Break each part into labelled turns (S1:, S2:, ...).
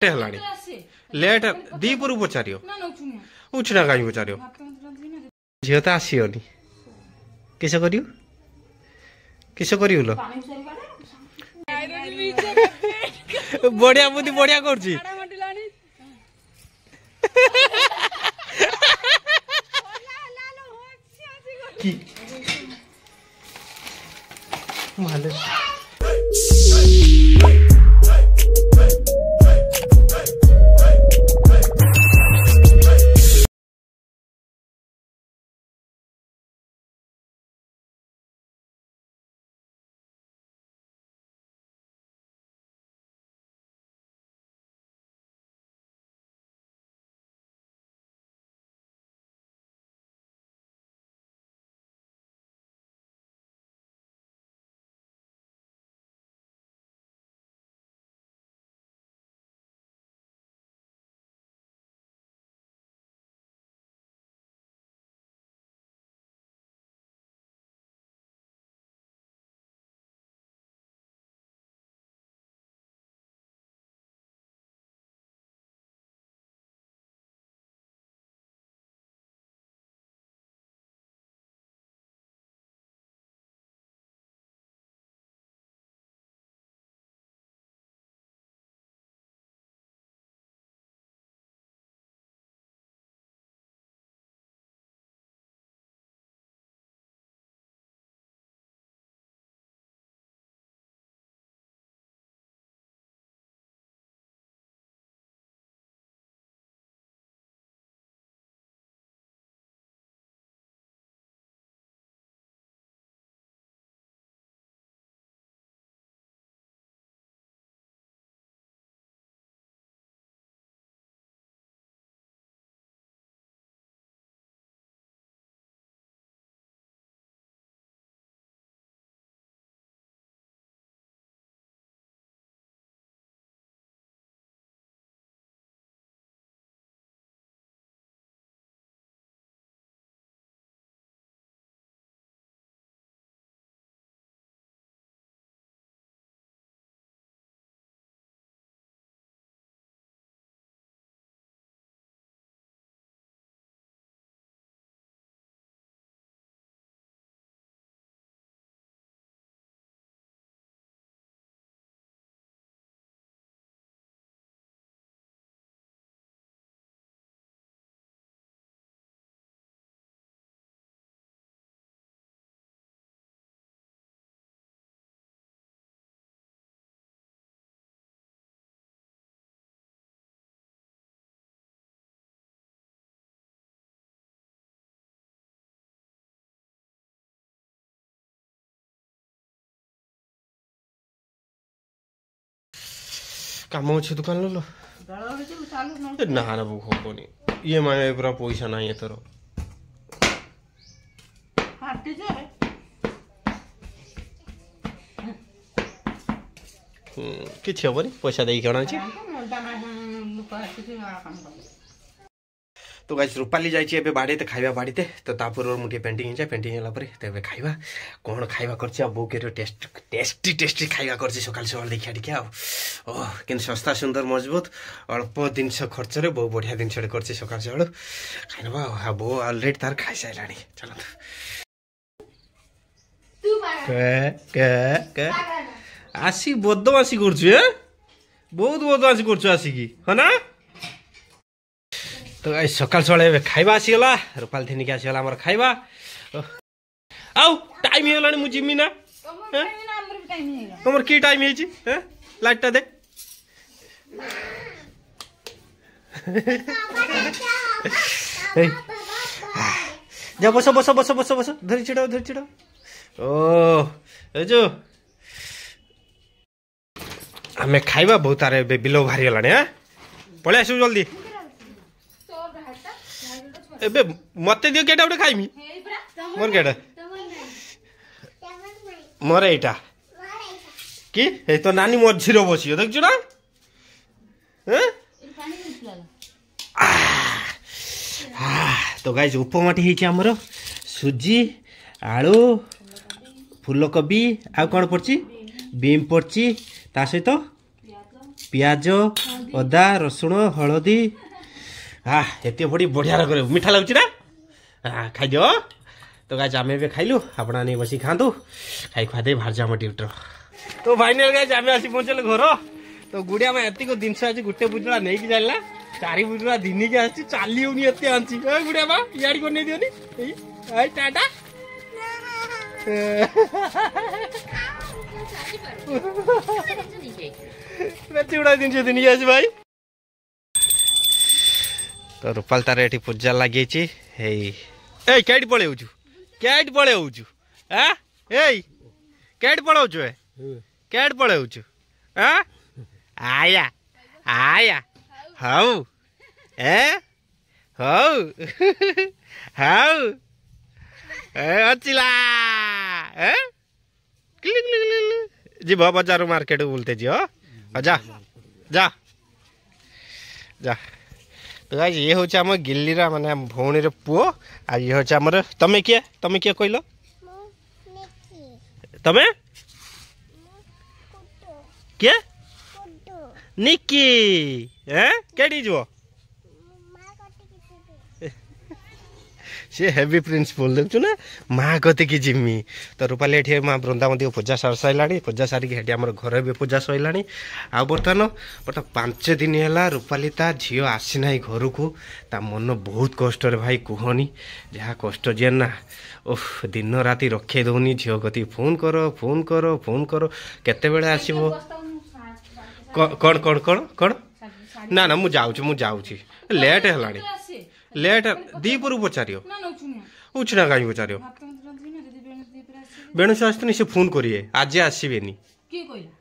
S1: हेलानी late दीपुर पचार उछना कहीं पचार झील तो आसनी किस कर बढ़िया बुद्धि बढ़िया कर काम अच्छे दुकान लो ना ना बुक होनी ये मैं पूरा पैसा ना एथर किसी हेनी पैसा दे कण तो गाइस रूपाली जाइए बाड़ी ते खाइबा बाड़ी ते तो तापुर मुझे पेंटिंग है पेंटिंग है तेज खाइबा कौन खाइबा कर बो के टेस्टी टेस्टी खाइबा कर सकाल सकाल देखा टिके ओह कि सस्ता सुंदर मजबूत अल्प जिनस खर्च रे बहु बढ़िया जिनस कर सकाल सकाल खाइबा बो अलरेडी तार खाई सारा चलो आसी बदमाशी कर बहुत बदमाशी कर ना तो सकाल सकाल खाइबा आसीगला रूपाल थी के आसीगला आम खाइबा आउ टाइम होगा मुझे जिमी ना तुम कि टाइम है लाइटा दे जा बस बस बस बस बस धरी चिड़ ओ जो आम खाइबा बहुत आरे बिलो भारी गला पलि आस जल्दी एबे मत दियो केटा उठे खाइमी मोर केटा मोर एटा कि ए तो नानी मझीर बसियो देखछु ना तो गाइस उपमाटी हेछि हमर सुजी आलू फूलकोबी आ कोन पड़छि बीम पड़छि ता सहित पियाज अदा रसुण हलदी हाँ एत बड़ी बढ़िया रग मीठा लगुच ना हाँ खाई तो गाइस आम भी खाइलु आपण नहीं बस खातु खाई खुआ दे बाहर जाम ड्यूटी तो फाइनल गाइस आम आसी पहुँचल घर तो गुड़िया में एतिक जिनस आज गोटे बुजुड़ा नहीं जाना चारि बुजुड़ा दिन के आसी चली होनी एत आंची गुड़िया बा इाड़ी को नहीं दियोनी टाटा चूड़ा जिन दिन आस भाई तो रूपाल तार ये पूजा लगे कैट पलू कैट पलू कैट पलाऊ कैट पलाऊ आया आया हाउ ए हाउ हाउ अचिला जीव बजार मार्केट बोलते जी जा जा जा तो गाइस ये हूँ आम गिल्लीरा माने भौणी पुओ आ ये हूँ आम तमें किए कहल तमें किए निकी केडी जो सी हेवी प्रिंसिपल देखु ना माँ कति की जिमी तो रूपाली ये माँ बृंदावती पूजा सार सारा पूजा सारिकी हेटी आम घर भी पूजा सैला आ बर्तमान 5 दिन है रूपाली ता झी आसीना घर को ता मन बहुत कष्ट भाई कहनी जहाँ कष्ट जे ना ओह दिन राति रखे दौनी झील कति फोन कर फोन कर फोन कर केते बेले आसीबो कौन कौन कौन कौन ना ना मुझे लेट है लेट दीपुर पचार उछना कहीं पचार बेणु से आसनी से फोन करिए आज आसबेनी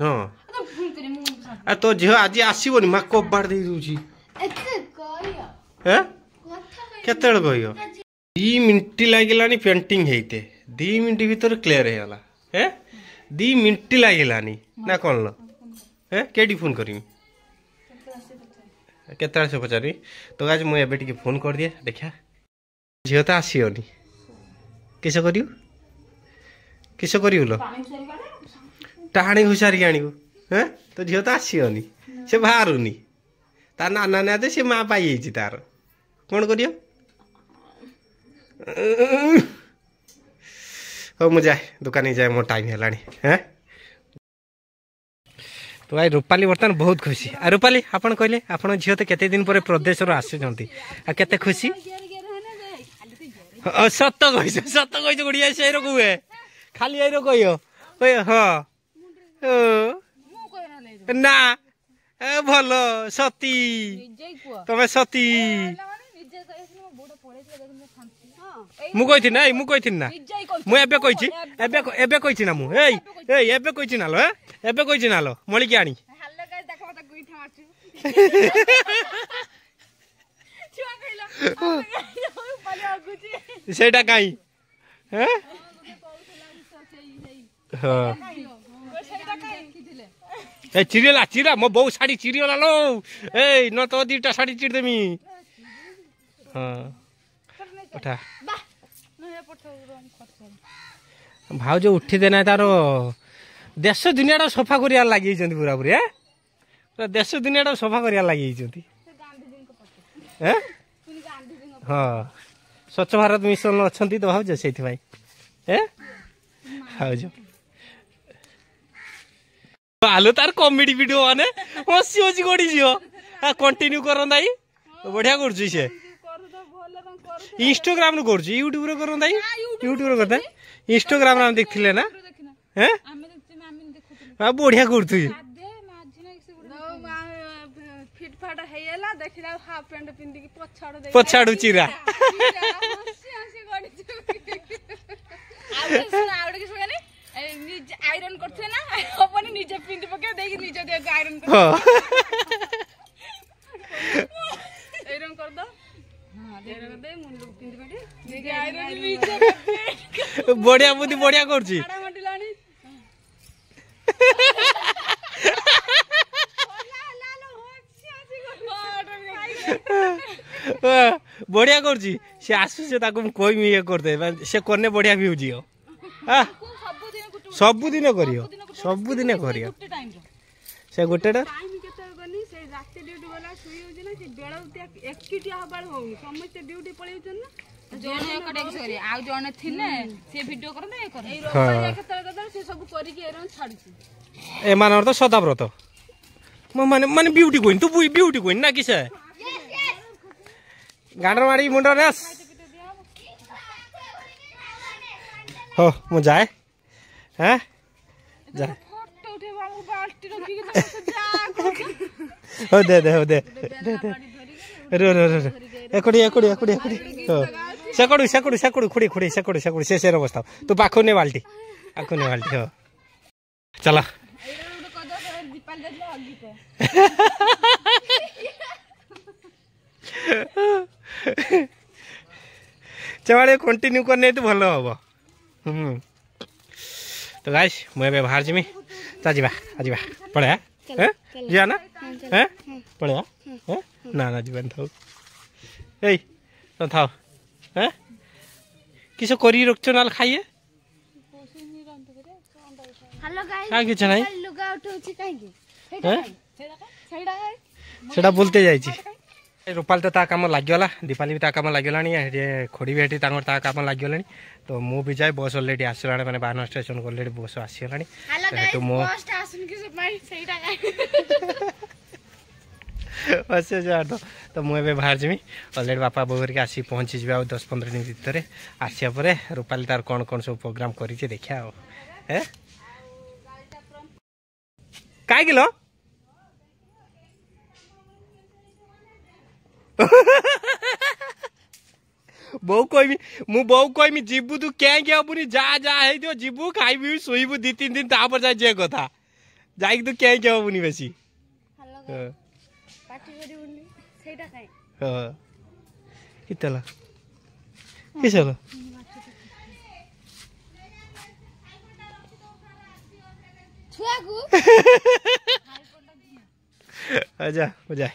S1: हाँ तो झील आज आसबनी माँ कबाड़ दे दूची केत कह 2 मिनट लगे पेंटिंग होते 2 मिनट भीतर क्लियर होगा 2 मिनट लगे ना कौन ल केटी फोन करी केत से पचारि तो आज मुझे फोन कर दिए देखा झील तो आसनी किस कर किस कर टाणी घुसारिक आणु तो झील तो आसनी से बाहरुनी तार नाना ना से माँ पाई तार कौन कर मुझे जाए दुकान जाए मो टाइम है तो भाई रूपाली बर्तमान बहुत खुशी आ रूपाली आपन कहले आपन झील तो केते दिन पर प्रदेश आसुचंती आ केते खुशी सत कह गुड़िया से कहे खाली आई कह हाँ ना भल सती तमें सती मुझे ना मुझे ना मुझे ना मुझे ना लो एबे ना लो मलिक आनी सेटा कहीं चिड़ेला चिड़ा मो बो शाड़ी चिड़ीगला लो ए न तो 2टा शाड़ी चिड़देमी हाँ उठा भाज उठी देना तार देश दुनिया सफा कर लगे पूरा पूरी पूरा देश दुनिया सफा कर लगे हाँ स्वच्छ भारत मिशन अच्छा तो भाज से भाज आलो तार कॉमेडी वीडियो माने हसी हसी गड़ी जीव कंटिन्यू कर बढ़िया कर इंस्टाग्राम कर यूट्यूब रे करंदा यूट्यूब रे करता इंस्टाग्राम रे देखथिले ना हैं बढ़िया करथु फिटफाट हेला देखिला हाफ पैंट पिंदी की पछाडो दे पछाडो चिरा आवडे की सुगानी निज आयरन करथे ना अपनी निजे पिंदी पके देकी निजे दे आयरन कर आयरन कर दो बढ़िया बुद्धि बढ़िया कर बढ़िया कर सी आसू से कहमी ये करदे से करने बढ़िया भी हो सबुदिन कर सबुदिन कर से गोटे
S2: बेला सोई होजे ना से बेला एकटिया हबार होउनी समस्त ड्यूटी पळेउछन ना जने एकटे सरी आ जने थिले से वीडियो करबे ए कर ए रोपाया केतल केतल से सब करी के एरन छाडुची
S3: ए मानर तो सदाव्रत माने माने ब्यूटी कोइन तू ब्यूटी कोइन ना किसे गांडर मारी मुंडर रेस हो मु जाए हैं जा
S2: फोटो उठेबा मु बाल्टी रखी के जा
S3: हो दे रो एकड़ी हो सेकड़ू खुड़ी से बस्ता तू पाखो ने बाल्टी आखो ने बाल्टी हो चला चवाड़े कंटिन्यू करने तो भल हम तो गाइस मुझे बाहर जिमी जा पड़े जा ना पड़े ना जीवन था तो था किस करी रखछ नाल खाइए
S4: हेलो गाइस
S3: का किछ नाही
S4: लुगा उठौछि काहे के
S3: सेटा बोलते जाइछि रूपाल तो ता काम लागला दीपाली भी ता काम लागलानी खोड़ी भी हेटी तांगर ता काम लागलानी तो मु भी जाय बस ऑलरेडी आसलानी माने बाहर स्टेशन ऑलरेडी बस आसीलानी तो मो
S4: बस स्टेशन के माई सेटा काहे
S3: बस जा तो मुझे बाहर जमी अलरेडी बापा बोहर के आसी पहुँची जी 10-15 दिन भितर आसिया पर रूपाली तार कौन कौन सब प्रोग्राम करी देखा का किलो बो कहमी मु बो कहमी जीबू तू क्या हेबुनी जा है जीबू खाइबू शोबू 2-3 दिन तापर जा जे कथा जाई तू क्या हेबुनी बेसी
S4: पार्टी करिउनी सेटा काहे
S3: कितला किसला
S4: छुआगु
S3: आजा हो जाए